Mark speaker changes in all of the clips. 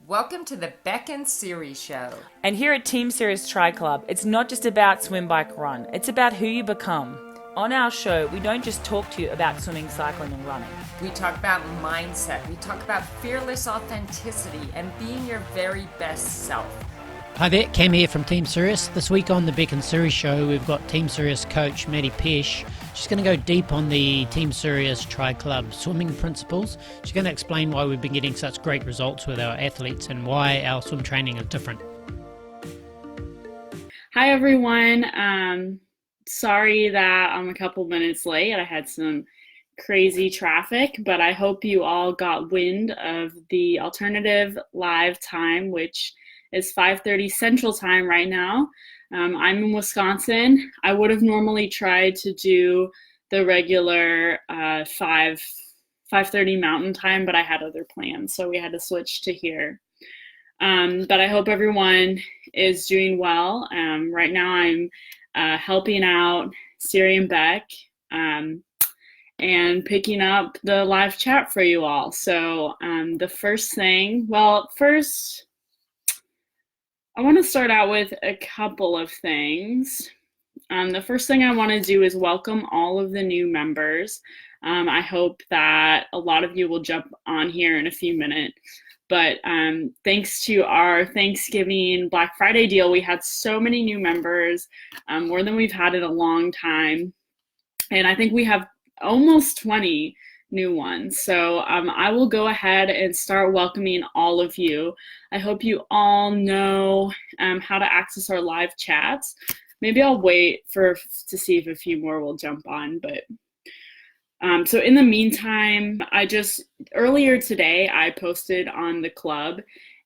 Speaker 1: Welcome to the Bek and Siri Show.
Speaker 2: And here at Team Sirius Tri Club, it's not just about swim, bike, run. It's about who you become. On our show, we don't just talk to you about swimming, cycling, and running.
Speaker 1: We talk about mindset. We talk about fearless authenticity and being your very best self.
Speaker 3: Hi there, Cam here from Team Sirius. This week on the Bek and Sirius Show, we've got Team Sirius coach Maddy. She's going to go deep on the Team Sirius Tri Club swimming principles. She's going to explain why we've been getting such great results with our athletes and why our swim training is different.
Speaker 4: Hi everyone. Sorry that I'm a couple minutes late. I had some crazy traffic, but I hope you all got wind of the alternative live time, which is 5:30 Central Time right now. I'm in Wisconsin. I would have normally tried to do the regular 5:30 Mountain Time, but I had other plans, so we had to switch to here. But I hope everyone is doing well. Right now I'm helping out Siri and Bek and picking up the live chat for you all. So the first thing, first I want to start out with a couple of things. The first thing I want to do is welcome all of the new members. I hope that a lot of you will jump on here in a few minutes. But thanks to our Thanksgiving Black Friday deal, we had so many new members, more than we've had in a long time. And I think we have almost 20 new ones. So I will go ahead and start welcoming all of you. I hope you all know how to access our live chats. Maybe I'll wait to see if a few more will jump on, but so in the meantime, earlier today, I posted on the club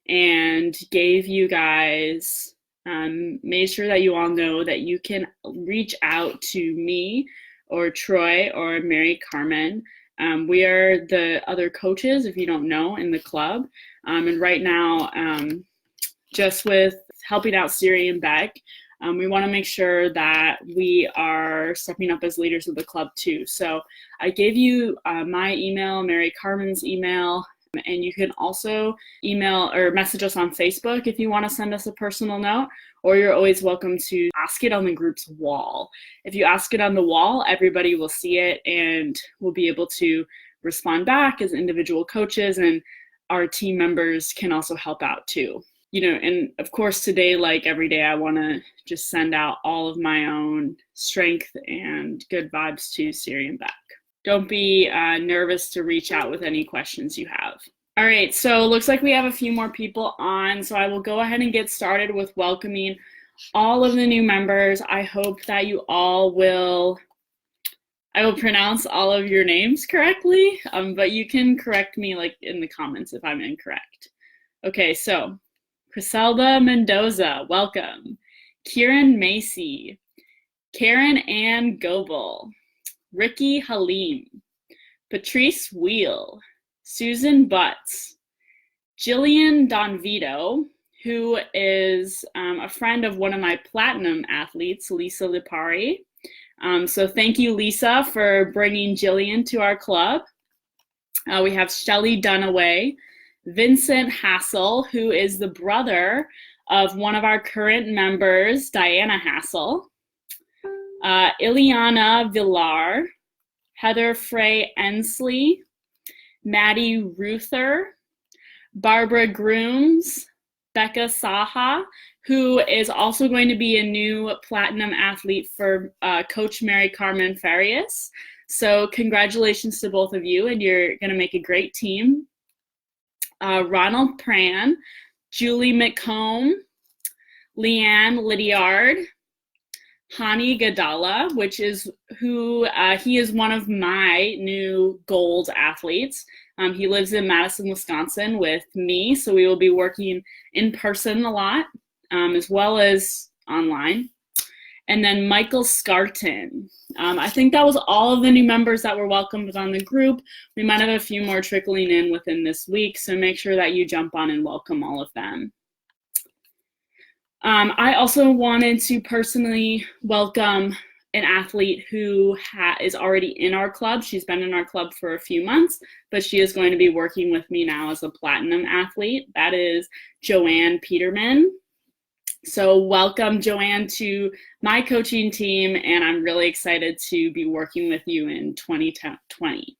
Speaker 4: and gave you guys, made sure that you all know that you can reach out to me or Troy or Mary Carmen. We are the other coaches, if you don't know, in the club. And right now, just with helping out Siri and Bek, we want to make sure that we are stepping up as leaders of the club too. So I gave you my email, Mary Carmen's email, and you can also email or message us on Facebook if you want to send us a personal note, or you're always welcome to ask it on the group's wall. If you ask it on the wall, everybody will see it and will be able to respond back as individual coaches, and our team members can also help out too. And of course today, like every day, I want to just send out all of my own strength and good vibes to Siri and Bek. Don't be nervous to reach out with any questions you have. All right, so it looks like we have a few more people on, so I will go ahead and get started with welcoming all of the new members. I hope that you all I will pronounce all of your names correctly, but you can correct me in the comments if I'm incorrect. Okay, so Criselda Mendoza, welcome. Kieran Macy, Karen Ann Goebel, Ricky Halim, Patrice Wheel, Susan Butts, Jillian Donvito, who is a friend of one of my platinum athletes, Lisa Lipari. So thank you, Lisa, for bringing Jillian to our club. We have Shelly Dunaway, Vincent Hassel, who is the brother of one of our current members, Diana Hassel, Ileana Villar, Heather Frey Ensley, Maddy Ruther, Barbara Grooms, Becca Saha, who is also going to be a new platinum athlete for Coach Mary Carmen Farias. So congratulations to both of you, and you're going to make a great team. Ronald Pran, Julie McComb, Leanne Lydiard, Hani Gadala, he is one of my new gold athletes. He lives in Madison, Wisconsin with me, so we will be working in person a lot, as well as online. And then Michael Scarton. I think that was all of the new members that were welcomed on the group. We might have a few more trickling in within this week, so make sure that you jump on and welcome all of them. I also wanted to personally welcome an athlete who is already in our club. She's been in our club for a few months, but she is going to be working with me now as a platinum athlete. That is Joanne Peterman. So welcome, Joanne, to my coaching team, and I'm really excited to be working with you in 2020.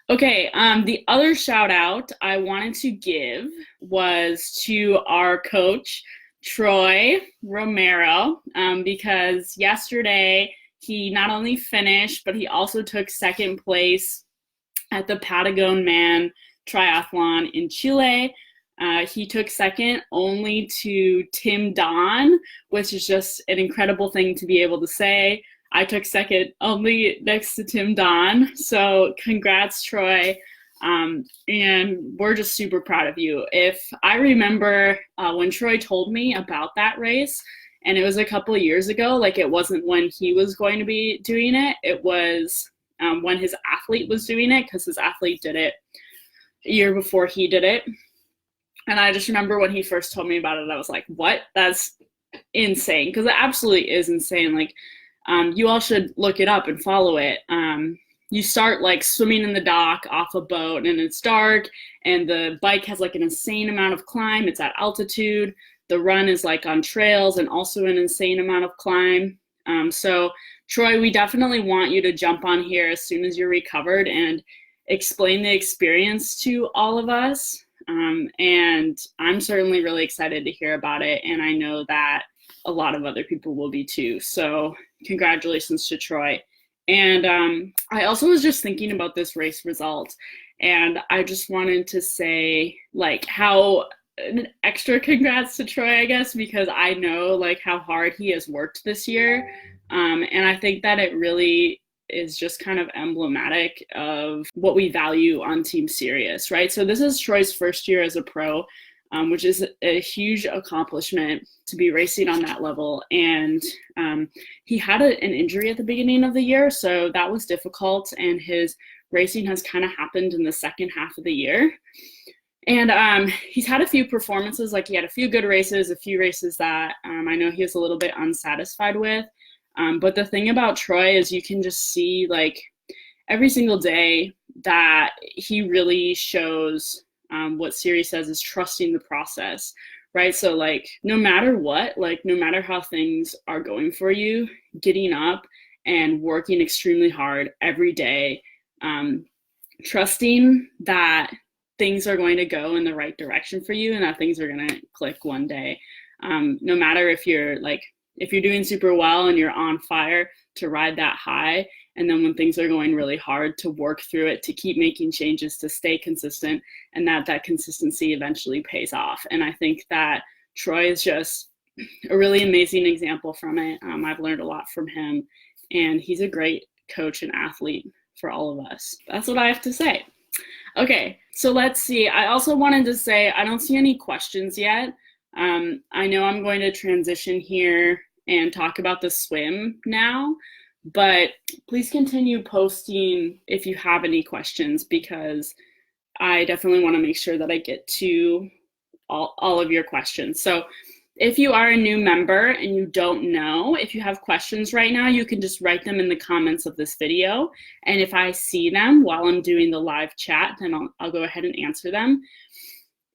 Speaker 4: Okay, the other shout out I wanted to give was to our coach, Troy Romero, because yesterday he not only finished, but he also took second place at the Patagonia Man triathlon in Chile. He took second only to Tim Don, which is just an incredible thing to be able to say. I took second only next to Tim Don. So congrats, Troy. And we're just super proud of you. If I remember when Troy told me about that race, and it was a couple of years ago, like it wasn't when he was going to be doing it. It was when his athlete was doing it, because his athlete did it a year before he did it. And I just remember when he first told me about it, I was like, what? That's insane. Because it absolutely is insane. Like, you all should look it up and follow it. You start like swimming in the dock off a boat, and it's dark, and the bike has like an insane amount of climb. It's at altitude. The run is like on trails and also an insane amount of climb. So Troy, we definitely want you to jump on here as soon as you're recovered and explain the experience to all of us. And I'm certainly really excited to hear about it. And I know that a lot of other people will be too. So congratulations to Troy. And I also was just thinking about this race result, and I just wanted to say like how an extra congrats to Troy, I guess, because I know like how hard he has worked this year. And I think that it really is just kind of emblematic of what we value on Team Sirius, right? So this is Troy's first year as a pro, which is a huge accomplishment to be racing on that level. And he had an injury at the beginning of the year, so that was difficult, and his racing has kind of happened in the second half of the year. And he's had a few performances, like he had a few good races, a few races that I know he was a little bit unsatisfied with. But the thing about Troy is you can just see like every single day that he really shows what Siri says is trusting the process, right? So like no matter what, like no matter how things are going for you, getting up and working extremely hard every day, trusting that things are going to go in the right direction for you and that things are going to click one day. No matter if you're doing super well and you're on fire, to ride that high. And then when things are going really hard, to work through it, to keep making changes, to stay consistent, and that consistency eventually pays off. And I think that Troy is just a really amazing example from it. I've learned a lot from him, and he's a great coach and athlete for all of us. That's what I have to say. Okay, so let's see. I also wanted to say I don't see any questions yet. I know I'm going to transition here and talk about the swim now, but please continue posting if you have any questions, because I definitely want to make sure that I get to all of your questions. So if you are a new member and you don't know, if you have questions right now, you can just write them in the comments of this video. And if I see them while I'm doing the live chat, then I'll go ahead and answer them.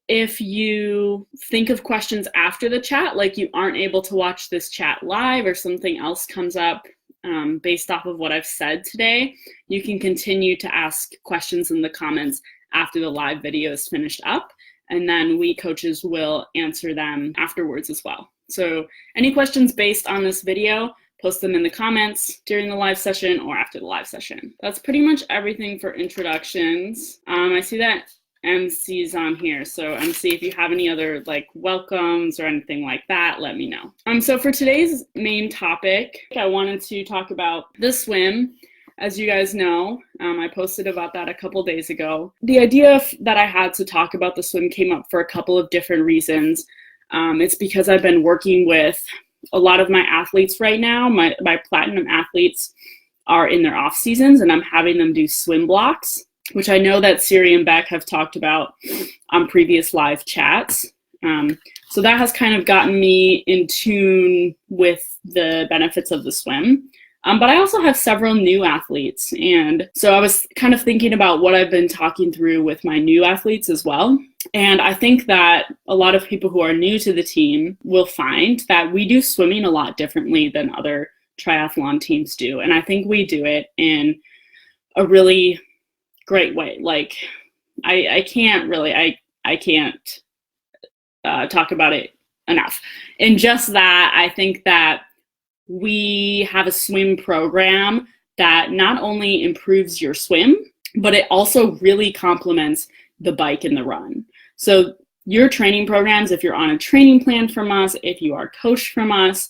Speaker 4: If you think of questions after the chat, like you aren't able to watch this chat live or something else comes up based off of what I've said today, you can continue to ask questions in the comments after the live video is finished up. And then we coaches will answer them afterwards as well. So any questions based on this video, post them in the comments during the live session or after the live session. That's pretty much everything for introductions. I see that MC's on here. So MC, if you have any other like welcomes or anything like that, let me know. So for today's main topic, I wanted to talk about the swim. As you guys know, I posted about that a couple days ago. The idea that I had to talk about the swim came up for a couple of different reasons. It's because I've been working with a lot of my athletes right now. My platinum athletes are in their off seasons, and I'm having them do swim blocks, which I know that Siri and Bek have talked about on previous live chats. So that has kind of gotten me in tune with the benefits of the swim. But I also have several new athletes. And so I was kind of thinking about what I've been talking through with my new athletes as well. And I think that a lot of people who are new to the team will find that we do swimming a lot differently than other triathlon teams do. And I think we do it in a really great way. Like, I can't talk about it enough. And just that, I think that we have a swim program that not only improves your swim, but it also really complements the bike and the run. So your training programs, if you're on a training plan from us, if you are coached from us,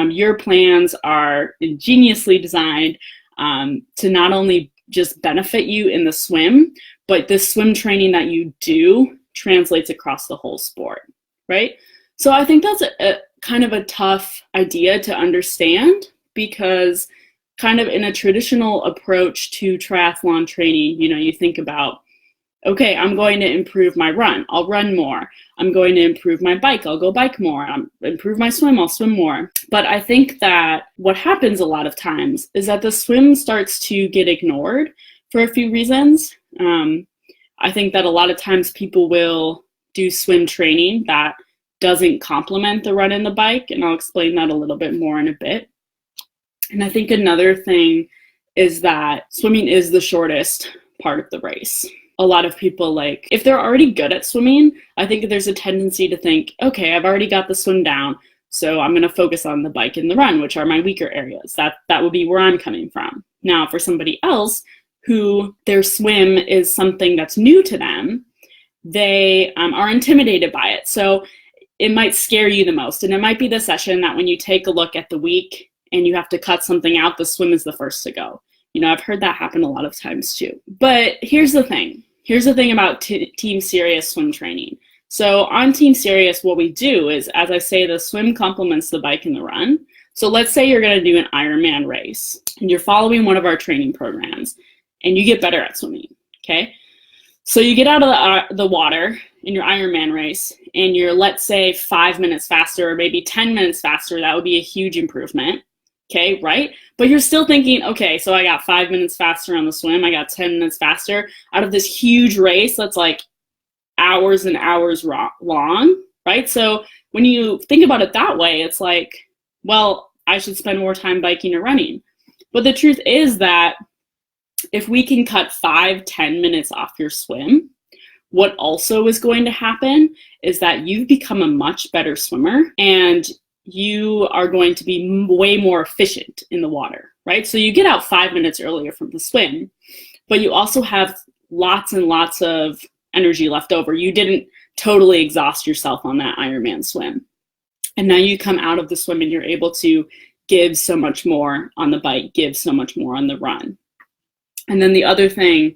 Speaker 4: your plans are ingeniously designed to not only just benefit you in the swim, but the swim training that you do translates across the whole sport, right? So I think that's a kind of a tough idea to understand, because kind of in a traditional approach to triathlon training, you think about, okay, I'm going to improve my run, I'll run more. I'm going to improve my bike, I'll go bike more. Improve my swim, I'll swim more. But I think that what happens a lot of times is that the swim starts to get ignored for a few reasons. I think that a lot of times people will do swim training that doesn't complement the run and the bike, and I'll explain that a little bit more in a bit. And I think another thing is that swimming is the shortest part of the race. A lot of people, like, if they're already good at swimming, I think there's a tendency to think, okay, I've already got the swim down, so I'm going to focus on the bike and the run, which are my weaker areas. That would be where I'm coming from. Now, for somebody else who their swim is something that's new to them, they are intimidated by it. So it might scare you the most. And it might be the session that when you take a look at the week and you have to cut something out, the swim is the first to go. I've heard that happen a lot of times too. But here's the thing. Here's the thing about Team Sirius swim training. So on Team Sirius, what we do is, as I say, the swim complements the bike and the run. So let's say you're going to do an Ironman race and you're following one of our training programs and you get better at swimming, okay? So you get out of the water in your Ironman race and you're, let's say, 5 minutes faster or maybe 10 minutes faster. That would be a huge improvement, okay, right? But you're still thinking, okay, so I got 5 minutes faster on the swim. I got 10 minutes faster out of this huge race that's like hours and hours long, right? So when you think about it that way, it's like, well, I should spend more time biking or running. But the truth is that if we can cut 5-10 minutes off your swim, what also is going to happen is that you've become a much better swimmer and you are going to be way more efficient in the water, right? So you get out 5 minutes earlier from the swim, but you also have lots and lots of energy left over. You didn't totally exhaust yourself on that Ironman swim. And now you come out of the swim and you're able to give so much more on the bike, give so much more on the run. And then the other thing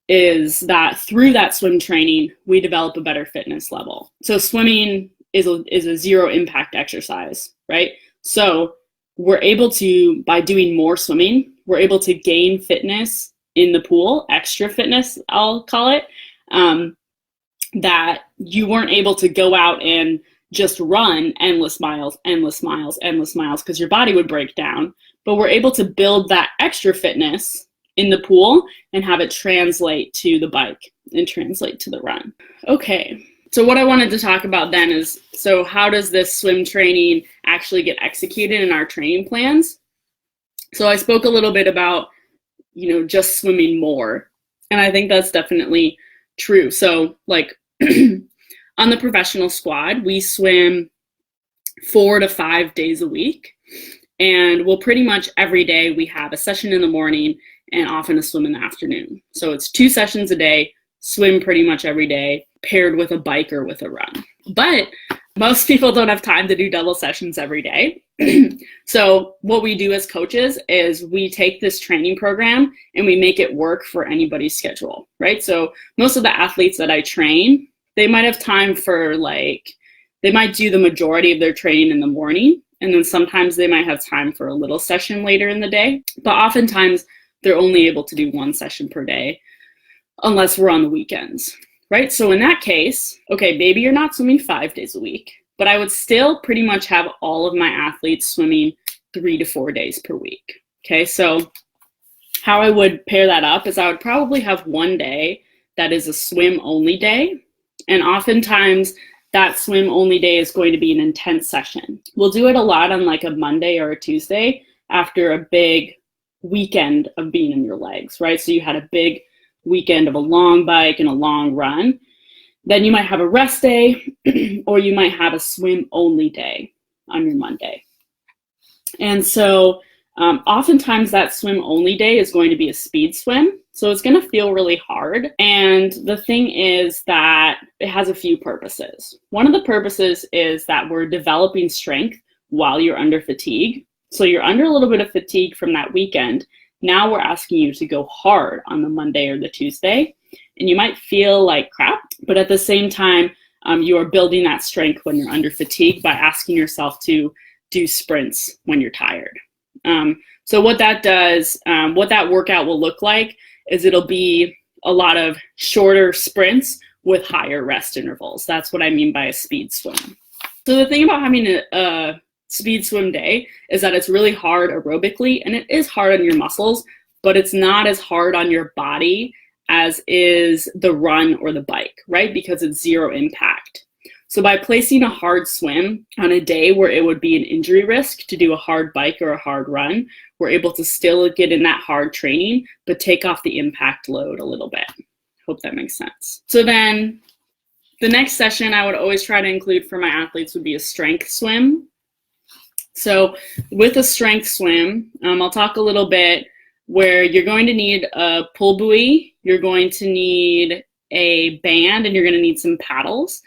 Speaker 4: is that through that swim training, we develop a better fitness level. So swimming is a zero impact exercise, right? So we're able to, by doing more swimming, we're able to gain fitness in the pool, extra fitness, I'll call it, that you weren't able to go out and just run endless miles, because your body would break down. But we're able to build that extra fitness in the pool and have it translate to the bike and translate to the run. Okay, so what I wanted to talk about then is, so how does this swim training actually get executed in our training plans? So I spoke a little bit about, just swimming more. And I think that's definitely true. So like on the professional squad, we swim 4 to 5 days a week. And we'll pretty much every day we have a session in the morning and often a swim in the afternoon. So it's 2 sessions a day, swim pretty much every day, paired with a bike or with a run. But most people don't have time to do double sessions every day. So what we do as coaches is we take this training program and we make it work for anybody's schedule, right? So most of the athletes that I train, they might have time for they might do the majority of their training in the morning. And then sometimes they might have time for a little session later in the day. But oftentimes they're only able to do 1 session per day unless we're on the weekends, right? So in that case, okay, maybe you're not swimming 5 days a week, but I would still pretty much have all of my athletes swimming 3 to 4 days per week. Okay, so how I would pair that up is I would probably have one day that is a swim only day. And oftentimes that swim only day is going to be an intense session. We'll do it a lot on like a Monday or a Tuesday after a big weekend of being in your legs, right? So you had a big weekend of a long bike and a long run. Then you might have a rest day or you might have a swim only day on your Monday. And so oftentimes that swim only day is going to be a speed swim. So it's going to feel really hard. And the thing is that it has a few purposes. One of the purposes is that we're developing strength while you're under fatigue. So you're under a little bit of fatigue from that weekend. Now we're asking you to go hard on the Monday or the Tuesday. And you might feel like crap, but at the same time, you are building that strength when you're under fatigue by asking yourself to do sprints when you're tired. So what that does, what that workout will look like is it'll be a lot of shorter sprints with higher rest intervals. That's what I mean by a speed swim. So the thing about having a speed swim day is that it's really hard aerobically, and it is hard on your muscles, but it's not as hard on your body as is the run or the bike, right? Because it's zero impact. So by placing a hard swim on a day where it would be an injury risk to do a hard bike or a hard run, we're able to still get in that hard training, but take off the impact load a little bit. Hope that makes sense. So then the next session I would always try to include for my athletes would be a strength swim. So with a strength swim, I'll talk a little bit where you're going to need a pull buoy, you're going to need a band, and you're going to need some paddles.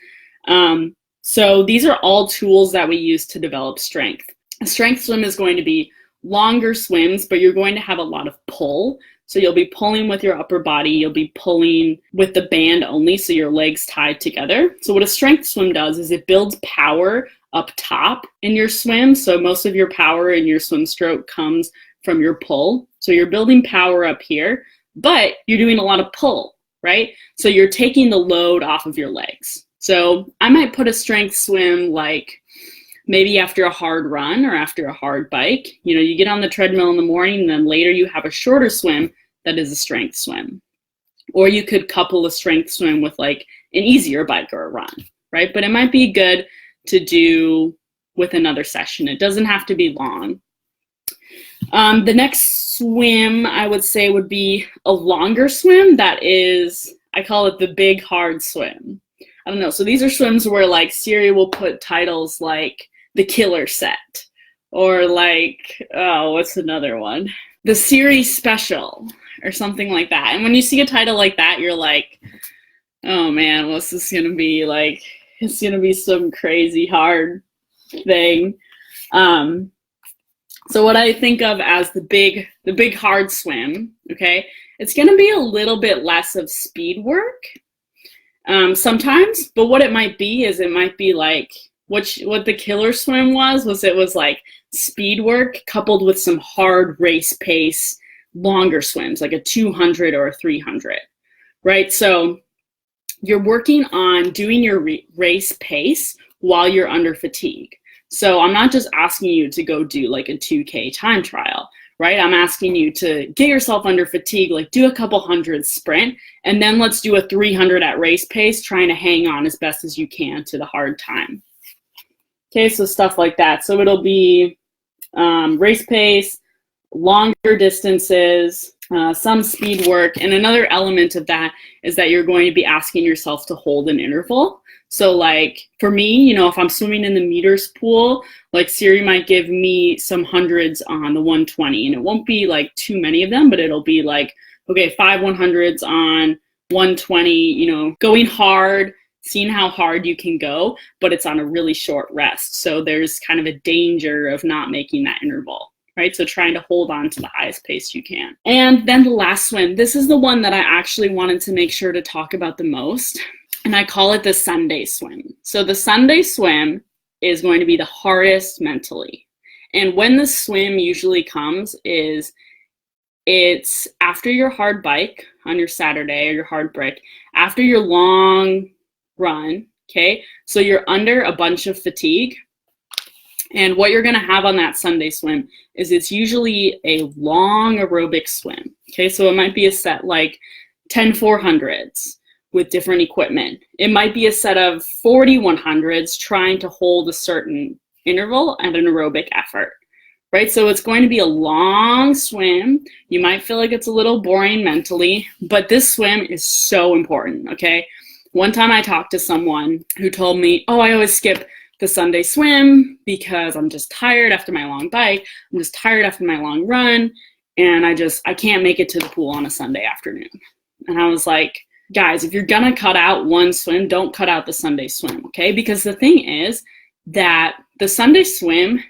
Speaker 4: So these are all tools that we use to develop strength. A strength swim is going to be longer swims, but you're going to have a lot of pull. So you'll be pulling with your upper body, you'll be pulling with the band only, so your legs tied together. So what a strength swim does is it builds power up top in your swim. So most of your power in your swim stroke comes from your pull. So you're building power up here, but you're doing a lot of pull, right? So you're taking the load off of your legs. So I might put a strength swim like maybe after a hard run or after a hard bike. You know, you get on the treadmill in the morning and then later you have a shorter swim that is a strength swim. Or you could couple a strength swim with like an easier bike or a run, right? But it might be good to do with another session. It doesn't have to be long. The next swim I would say would be a longer swim that is, I call it the big hard swim. I don't know. So these are swims where like Siri will put titles like the killer set or like, oh, what's another one? The Siri special or something like that. And when you see a title like that, you're like, oh man, what's this going to be? Like, it's going to be some crazy hard thing. So what I think of as the big hard swim, okay, it's going to be a little bit less of speed work. Sometimes, but what it might be is it might be like what the killer swim was it was like speed work coupled with some hard race pace, longer swims, like a 200 or a 300, right? So you're working on doing your race pace while you're under fatigue. So I'm not just asking you to go do like a 2K time trial, right? I'm asking you to get yourself under fatigue, like do a couple hundred sprint, and then let's do a 300 at race pace, trying to hang on as best as you can to the hard time. Okay, so stuff like that. So it'll be race pace, longer distances, some speed work. And another element of that is that you're going to be asking yourself to hold an interval. So like for me, you know, if I'm swimming in the meters pool, like Siri might give me some hundreds on the 120, and it won't be like too many of them, but it'll be like, okay, 5 100s on 120, you know, going hard, seeing how hard you can go, but it's on a really short rest. So there's kind of a danger of not making that interval, right? So trying to hold on to the highest pace you can. And then the last swim, this is the one that I actually wanted to make sure to talk about the most. And I call it the Sunday swim. So the Sunday swim is going to be the hardest mentally. And when the swim usually comes is it's after your hard bike on your Saturday or your hard break, after your long run, Okay, so you're under a bunch of fatigue. And what you're gonna have on that Sunday swim is it's usually a long aerobic swim. Okay, so it might be a set like 10 400s with different equipment. It might be a set of 40 100s trying to hold a certain interval at an aerobic effort, right? So it's going to be a long swim. You might feel like it's a little boring mentally, but this swim is so important, okay? One time I talked to someone who told me, oh, I always skip the Sunday swim because I'm just tired after my long bike. I'm just tired after my long run. And I can't make it to the pool on a Sunday afternoon. And I was like, guys, if you're gonna cut out one swim, don't cut out the Sunday swim, okay? Because the thing is that the Sunday swim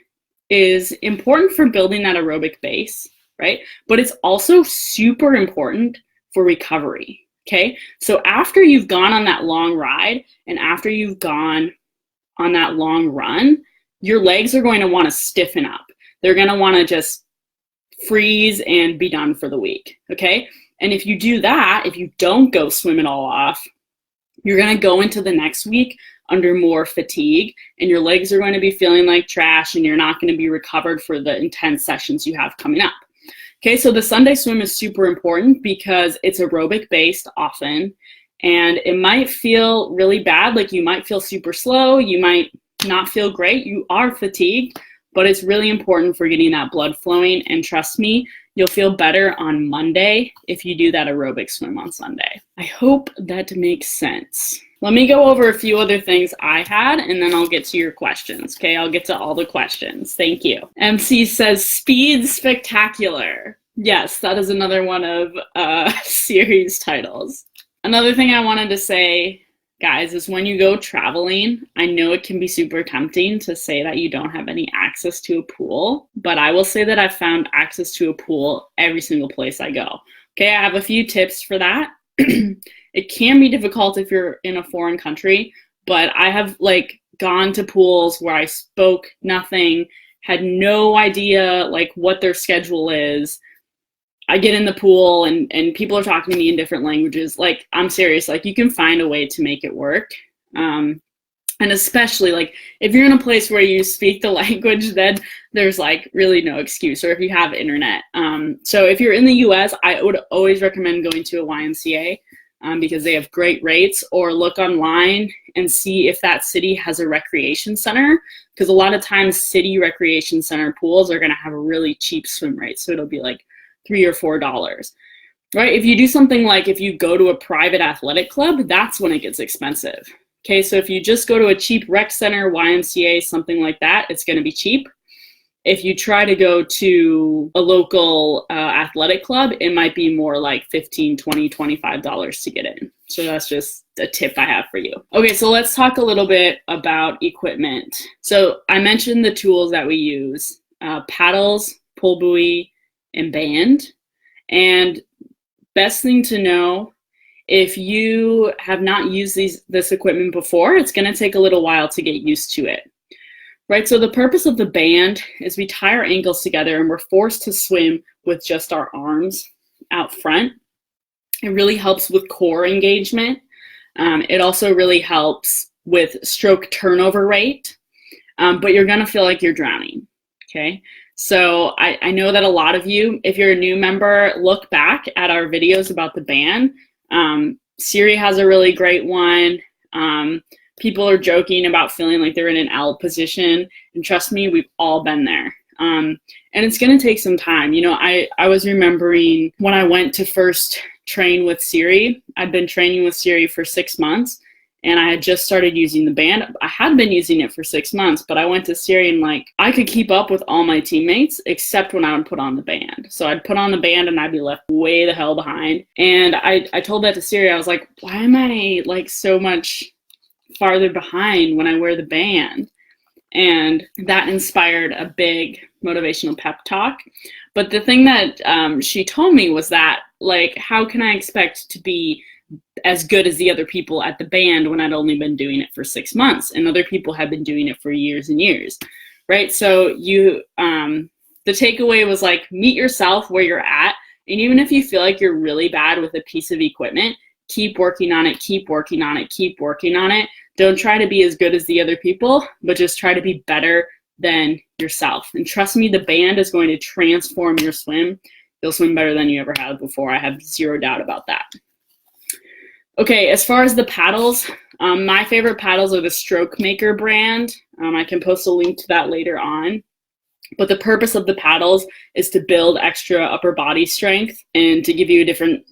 Speaker 4: is important for building that aerobic base, right? But it's also super important for recovery, okay? So after you've gone on that long ride and after you've gone on that long run, your legs are going to want to stiffen up. They're going to want to just freeze and be done for the week, okay? And if you do that, if you don't go swim it all off, you're going to go into the next week under more fatigue, and your legs are going to be feeling like trash, and you're not going to be recovered for the intense sessions you have coming up. Okay, so the Sunday swim is super important because it's aerobic based often, and it might feel really bad, like you might feel super slow, you might not feel great, you are fatigued, but it's really important for getting that blood flowing. And trust me, you'll feel better on Monday if you do that aerobic swim on Sunday. I hope that makes sense. Let me go over a few other things I had, and then I'll get to your questions. Okay, I'll get to all the questions. Thank you. MC says, speed spectacular. Yes, that is another one of series titles. Another thing I wanted to say, guys, is when you go traveling, I know it can be super tempting to say that you don't have any access to a pool, but I will say that I've found access to a pool every single place I go. Okay, I have a few tips for that. It can be difficult if you're in a foreign country, but I have gone to pools where I spoke nothing, had no idea what their schedule is. I get in the pool and people are talking to me in different languages. I'm serious, you can find a way to make it work. And especially if you're in a place where you speak the language, then there's really no excuse, or if you have internet. So if you're in the US, I would always recommend going to a YMCA because they have great rates, or look online and see if that city has a recreation center, because a lot of times city recreation center pools are gonna have a really cheap swim rate. So it'll be $3 or $4, right? If you do something if you go to a private athletic club, that's when it gets expensive. Okay, so if you just go to a cheap rec center, YMCA, something like that, it's going to be cheap. If you try to go to a local athletic club, it might be more $15, $20, $25 to get in. So that's just a tip I have for you. Okay, so let's talk a little bit about equipment. So I mentioned the tools that we use, paddles, pull buoy, and band. And best thing to know, if you have not used this equipment before, it's going to take a little while to get used to it, right? So the purpose of the band is we tie our ankles together and we're forced to swim with just our arms out front. It really helps with core engagement. It also really helps with stroke turnover rate, but you're going to feel like you're drowning, okay? So I know that a lot of you, if you're a new member, look back at our videos about the band. Siri has a really great one. People are joking about feeling like they're in an L position, and trust me, we've all been there. And it's going to take some time. I was remembering when I went to first train with Siri. I'd been training with Siri for 6 months, and I had just started using the band. I had been using it for 6 months, but I went to Siri and I could keep up with all my teammates except when I would put on the band. So I'd put on the band and I'd be left way the hell behind. And I told that to Siri. I was like, why am I so much farther behind when I wear the band? And that inspired a big motivational pep talk. But the thing that she told me was that, how can I expect to be as good as the other people at the band when I'd only been doing it for 6 months and other people had been doing it for years and years, right? So the takeaway was meet yourself where you're at. And even if you feel like you're really bad with a piece of equipment, keep working on it, keep working on it, keep working on it Don't try to be as good as the other people, but just try to be better than yourself. And trust me, the band is going to transform your swim. You'll swim better than you ever have before. I have zero doubt about that. Okay, as far as the paddles, my favorite paddles are the Stroke Maker brand. I can post a link to that later on. But the purpose of the paddles is to build extra upper body strength and to give you a different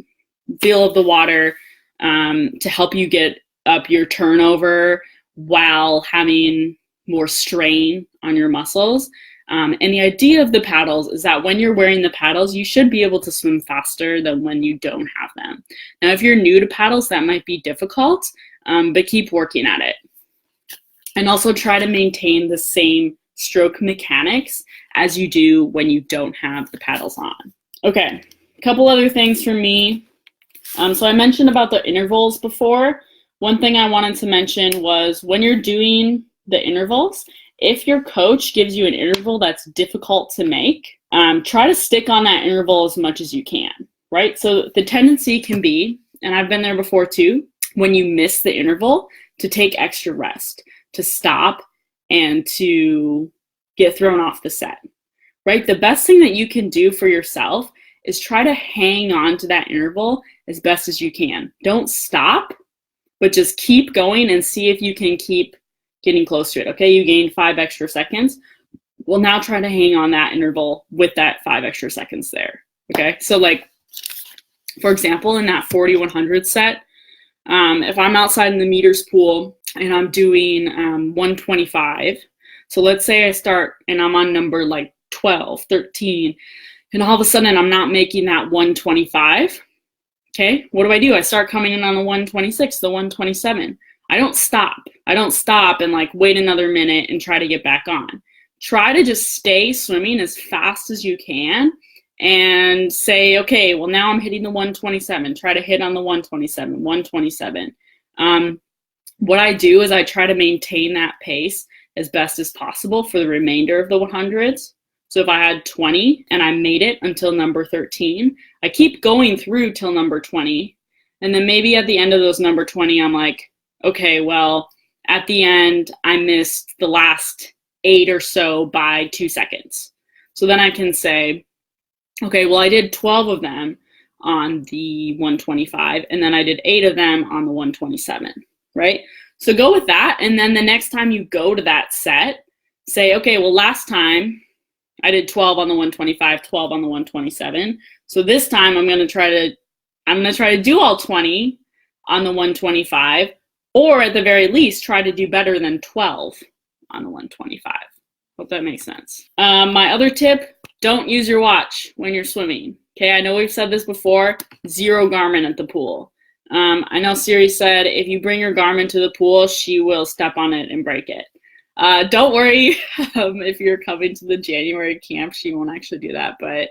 Speaker 4: feel of the water, to help you get up your turnover while having more strain on your muscles. And the idea of the paddles is that when you're wearing the paddles, you should be able to swim faster than when you don't have them. Now, if you're new to paddles, that might be difficult, but keep working at it. And also try to maintain the same stroke mechanics as you do when you don't have the paddles on. Okay, a couple other things for me. So I mentioned about the intervals before. One thing I wanted to mention was when you're doing the intervals, if your coach gives you an interval that's difficult to make, try to stick on that interval as much as you can, right? So the tendency can be, and I've been there before too, when you miss the interval, to take extra rest, to stop, and to get thrown off the set, right? The best thing that you can do for yourself is try to hang on to that interval as best as you can. Don't stop, but just keep going and see if you can keep getting close to it. Okay, you gained 5 extra seconds. Well, now try to hang on that interval with that 5 extra seconds there. Okay, so like, for example, in that 40-100 set, if I'm outside in the meters pool and I'm doing 125, so let's say I start and I'm on number like 12, 13, and all of a sudden I'm not making that 125. Okay, what do? I start coming in on the 126, the 127. I don't stop. I don't stop and like wait another minute and try to get back on. Try to just stay swimming as fast as you can and say, okay, well now I'm hitting the 127. Try to hit on the 127, 127. What I do is I try to maintain that pace as best as possible for the remainder of the 100s. So if I had 20 and I made it until number 13, I keep going through till number 20. And then maybe at the end of those number 20, I'm like, okay, well, at the end, I missed the last 8 or so by 2 seconds. So then I can say, okay, well, I did 12 of them on the 125, and then I did 8 of them on the 127, right? So go with that, and then the next time you go to that set, say, okay, well, last time I did 12 on the 125, 12 on the 127. So this time I'm gonna try to do all 20 on the 125, or at the very least, try to do better than 12 on the 125. Hope that makes sense. My other tip, don't use your watch when you're swimming. Okay, I know we've said this before, 0 Garmin at the pool. I know Siri said if you bring your Garmin to the pool, she will step on it and break it. Don't worry, if you're coming to the January camp, she won't actually do that, but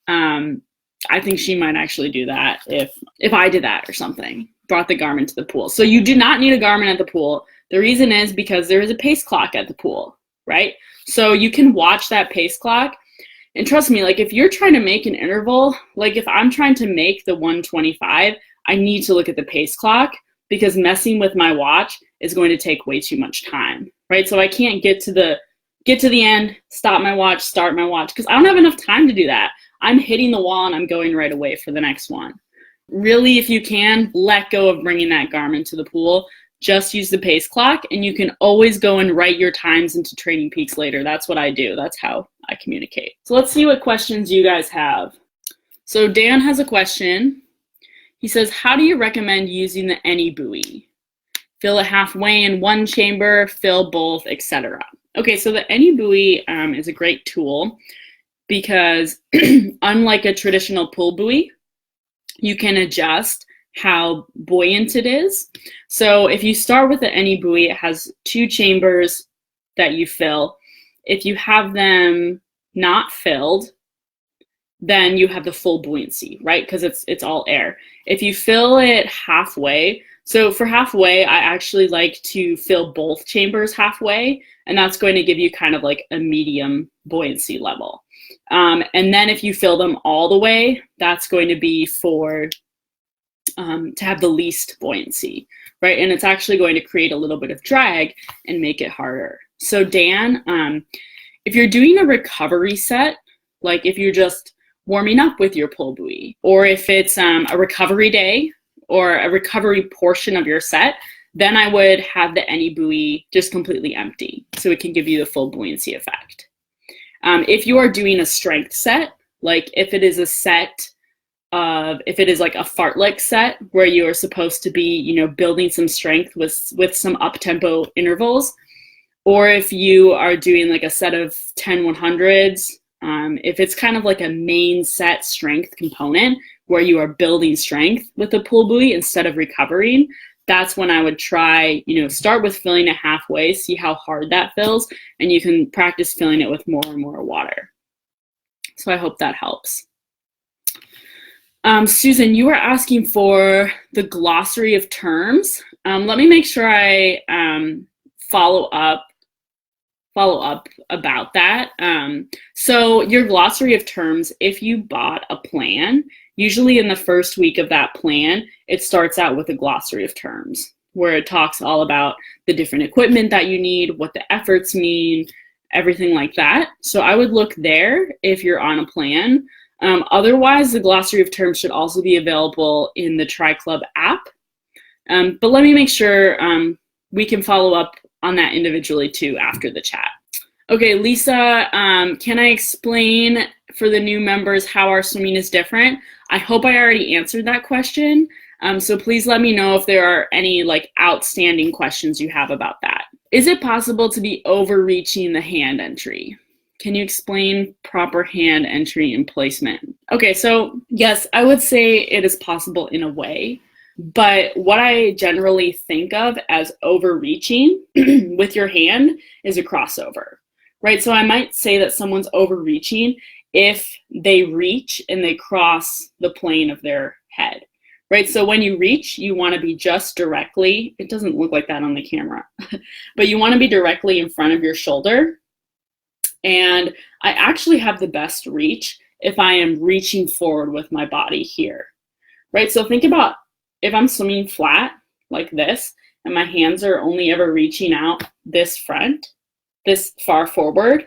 Speaker 4: I think she might actually do that if I did that or something, brought the Garmin to the pool. So you do not need a Garmin at the pool. The reason is because there is a pace clock at the pool, right? So you can watch that pace clock. And trust me, like if you're trying to make an interval, like if I'm trying to make the 125, I need to look at the pace clock because messing with my watch is going to take way too much time, right? So I can't get to the end, stop my watch, start my watch, because I don't have enough time to do that. I'm hitting the wall and I'm going right away for the next one. Really, if you can, let go of bringing that Garmin to the pool. Just use the pace clock, and you can always go and write your times into Training Peaks later. That's what I do. That's how I communicate. So let's see what questions you guys have. So Dan has a question. He says, how do you recommend using the any buoy? Fill it halfway in one chamber, fill both, etc. Okay, so the any buoy is a great tool because unlike a traditional pull buoy, you can adjust how buoyant it is. So if you start with the any buoy, it has 2 chambers that you fill. If you have them not filled, then you have the full buoyancy, right? Because it's all air. If you fill it halfway, so for halfway, I actually like to fill both chambers halfway, and that's going to give you kind of like a medium buoyancy level. And then if you fill them all the way, that's going to be for to have the least buoyancy, right? And it's actually going to create a little bit of drag and make it harder. So Dan, if you're doing a recovery set, like if you're just warming up with your pull buoy, or if it's a recovery day or a recovery portion of your set, then I would have the any buoy just completely empty so it can give you the full buoyancy effect. If you are doing a strength set, like if it is a set of, if it is like a fartlek set where you are supposed to be, you know, building some strength with some up-tempo intervals, or if you are doing like a set of 10 100s, if it's kind of like a main set strength component where you are building strength with the pull buoy instead of recovering, that's when I would try, you know, start with filling it halfway, see how hard that fills, and you can practice filling it with more and more water. So I hope that helps. Susan, you were asking for the glossary of terms. Let me make sure I follow up about that. So your glossary of terms, if you bought a plan, usually in the first week of that plan, it starts out with a glossary of terms where it talks all about the different equipment that you need, what the efforts mean, everything like that. So I would look there if you're on a plan. Otherwise, the glossary of terms should also be available in the TriClub app. But let me make sure we can follow up on that individually too after the chat. Okay, Lisa, can I explain for the new members how our swimming is different? I hope I already answered that question. So please let me know if there are any like outstanding questions you have about that. Is it possible to be overreaching the hand entry? Can you explain proper hand entry and placement? Okay, so yes, I would say it is possible in a way. But what I generally think of as overreaching with your hand is a crossover, right? So I might say that someone's overreaching if they reach and they cross the plane of their head, right? So when you reach, you want to be just directly, it doesn't look like that on the camera, but you want to be directly in front of your shoulder. And I actually have the best reach if I am reaching forward with my body here, right? So think about if I'm swimming flat like this and my hands are only ever reaching out this front, this far forward,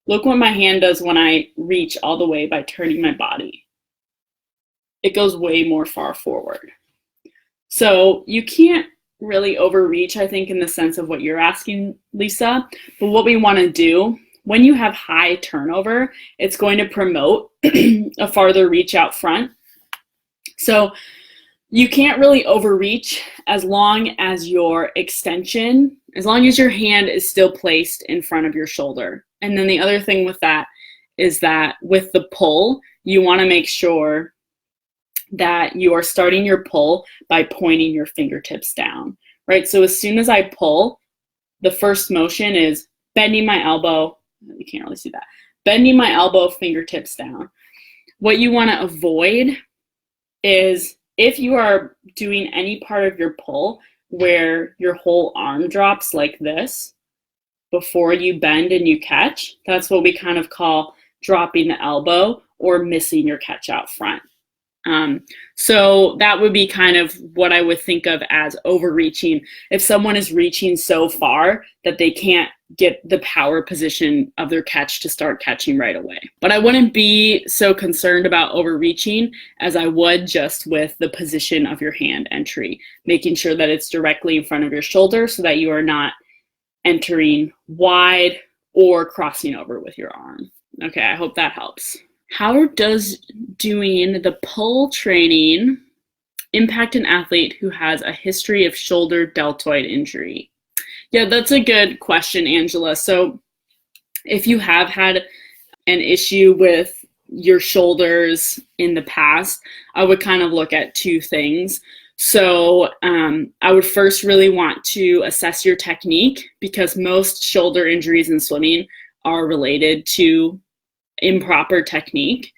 Speaker 4: look what my hand does when I reach all the way by turning my body. It goes way more far forward. So you can't really overreach, I think, in the sense of what you're asking, Lisa. But what we want to do, when you have high turnover, it's going to promote a farther reach out front. So you can't really overreach as long as your extension, as long as your hand is still placed in front of your shoulder. And then the other thing with that is that with the pull, you want to make sure that you are starting your pull by pointing your fingertips down, right? So as soon as I pull, the first motion is bending my elbow. You can't really see that. Bending my elbow, fingertips down. What you want to avoid is if you are doing any part of your pull where your whole arm drops like this before you bend and you catch, that's what we kind of call dropping the elbow or missing your catch out front. So that would be kind of what I would think of as overreaching. If someone is reaching so far that they can't get the power position of their catch to start catching right away. But I wouldn't be so concerned about overreaching as I would just with the position of your hand entry, making sure that it's directly in front of your shoulder so that you are not entering wide or crossing over with your arm. Okay, I hope that helps. How does doing the pull training impact an athlete who has a history of shoulder deltoid injury? Yeah, that's a good question, Angela. So if you have had an issue with your shoulders in the past, I would kind of look at two things. So I would first really want to assess your technique because most shoulder injuries in swimming are related to improper technique.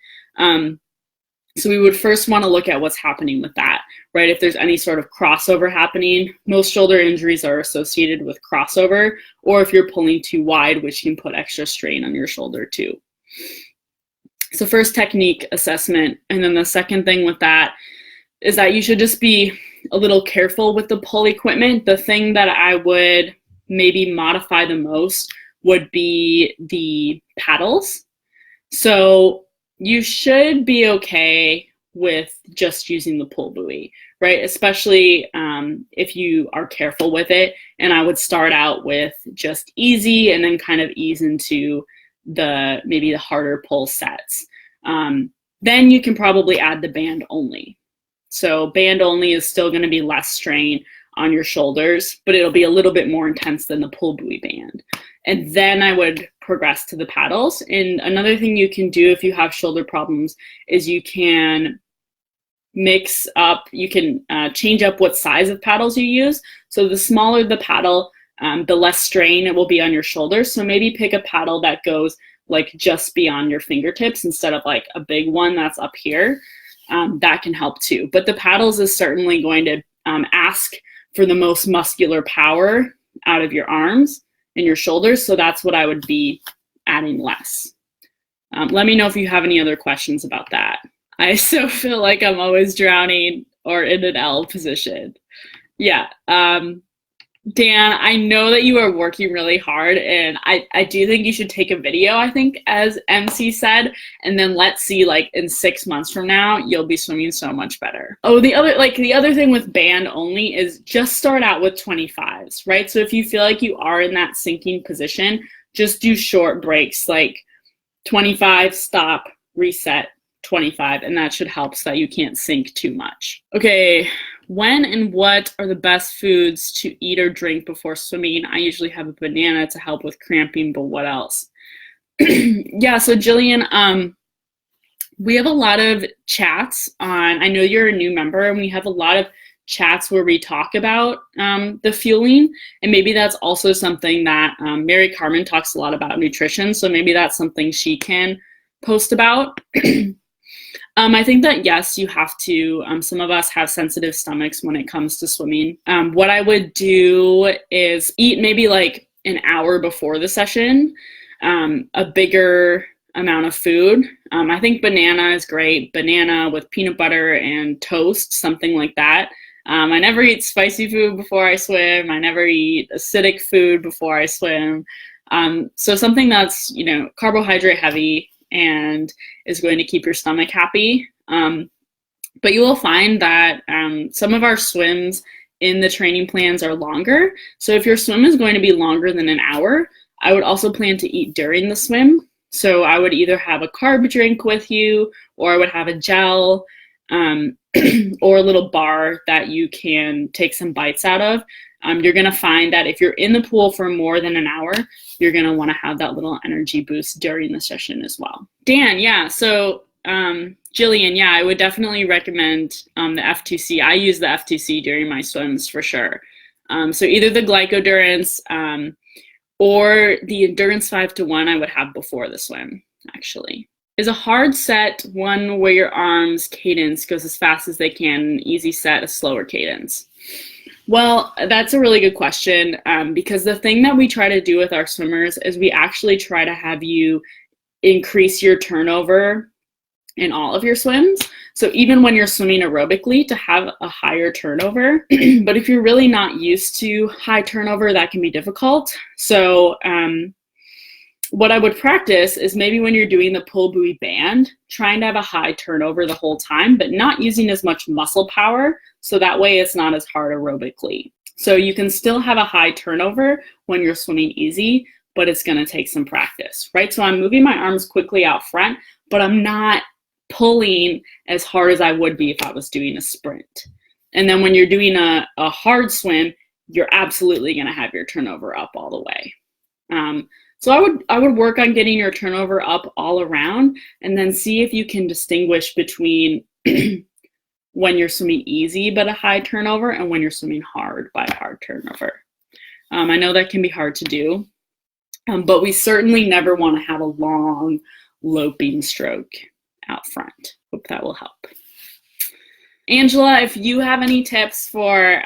Speaker 4: So we would first want to look at what's happening with that, right? If there's any sort of crossover happening, most shoulder injuries are associated with crossover, or if you're pulling too wide, which can put extra strain on your shoulder too. So first technique assessment. And then the second thing with that is that you should just be a little careful with the pull equipment. The thing that I would maybe modify the most would be the paddles. So you should be okay with just using the pull buoy, right? Especially if you are careful with it. And I would start out with just easy and then kind of ease into maybe the harder pull sets. Then you can probably add the band only. So band only is still going to be less strain on your shoulders, but it'll be a little bit more intense than the pull buoy band. And then I would progress to the paddles. And another thing you can do if you have shoulder problems is you can mix up, you can change up what size of paddles you use. So the smaller the paddle, the less strain it will be on your shoulders. So maybe pick a paddle that goes like just beyond your fingertips instead of like a big one that's up here. That can help too. But the paddles is certainly going to ask for the most muscular power out of your arms and your shoulders. So that's what I would be adding less. Let me know if you have any other questions about that. I so feel like I'm always drowning or in an L position. Yeah. Dan, I know that you are working really hard, and I do think you should take a video, I think, as MC said, and then let's see, like, in 6 months from now, you'll be swimming so much better. Oh, the other thing with band only is just start out with 25s, right? So if you feel like you are in that sinking position, just do short breaks, like 25, stop, reset, 25, and that should help so that you can't sink too much. Okay, when and what are the best foods to eat or drink before swimming? I usually have a banana to help with cramping, but what else? Yeah, so Jillian, we have a lot of chats on, I know you're a new member, and we have a lot of chats where we talk about the fueling, and maybe that's also something that Mary Carmen talks a lot about nutrition, so maybe that's something she can post about. I think that, yes, you have to, some of us have sensitive stomachs when it comes to swimming. What I would do is eat maybe like an hour before the session, a bigger amount of food. I think banana is great. Banana with peanut butter and toast, something like that. I never eat spicy food before I swim. I never eat acidic food before I swim. So something that's, carbohydrate heavy and is going to keep your stomach happy. But you will find that some of our swims in the training plans are longer. So if your swim is going to be longer than an hour, I would also plan to eat during the swim. So I would either have a carb drink with you, or I would have a gel, or a little bar that you can take some bites out of. You're going to find that if you're in the pool for more than an hour, you're going to want to have that little energy boost during the session as well. Dan, yeah, so Jillian, yeah, I would definitely recommend the F2C. I use the F2C during my swims for sure. So either the glycodurance or the endurance 5-to-1 I would have before the swim, actually. Is a hard set one where your arms cadence goes as fast as they can, an easy set a slower cadence? Well, that's a really good question, because the thing that we try to do with our swimmers is we actually try to have you increase your turnover in all of your swims. So even when you're swimming aerobically, to have a higher turnover. But if you're really not used to high turnover, that can be difficult. So what I would practice is maybe when you're doing the pull buoy band, trying to have a high turnover the whole time, but not using as much muscle power. So that way it's not as hard aerobically. So you can still have a high turnover when you're swimming easy, but it's going to take some practice, right? So I'm moving my arms quickly out front, but I'm not pulling as hard as I would be if I was doing a sprint. And then when you're doing a hard swim, you're absolutely going to have your turnover up all the way. So I would work on getting your turnover up all around, and then see if you can distinguish between when you're swimming easy but a high turnover and when you're swimming hard by a hard turnover. I know that can be hard to do, but we certainly never want to have a long loping stroke out front. Hope that will help. Angela, if you have any tips for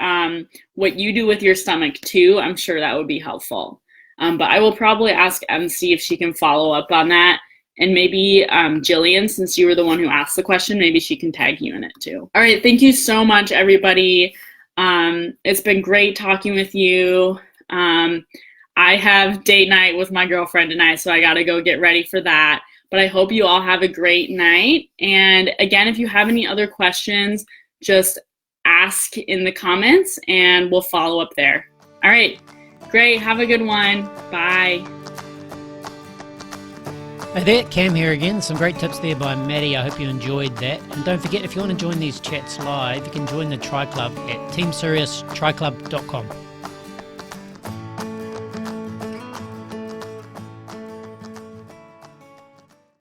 Speaker 4: what you do with your stomach too, I'm sure that would be helpful. But I will probably ask MC if she can follow up on that. And maybe Jillian, since you were the one who asked the question, maybe she can tag you in it too. All right, thank you so much, everybody. It's been great talking with you. I have date night with my girlfriend tonight, so I got to go get ready for that. But I hope you all have a great night. And again, if you have any other questions, just ask in the comments and we'll follow up there. All right, great. Have a good one. Bye.
Speaker 3: Hey there, Cam here again. Some great tips there by Maddy. I hope you enjoyed that. And don't forget, if you want to join these chats live, you can join the Tri Club at teamsiriustriclub.com.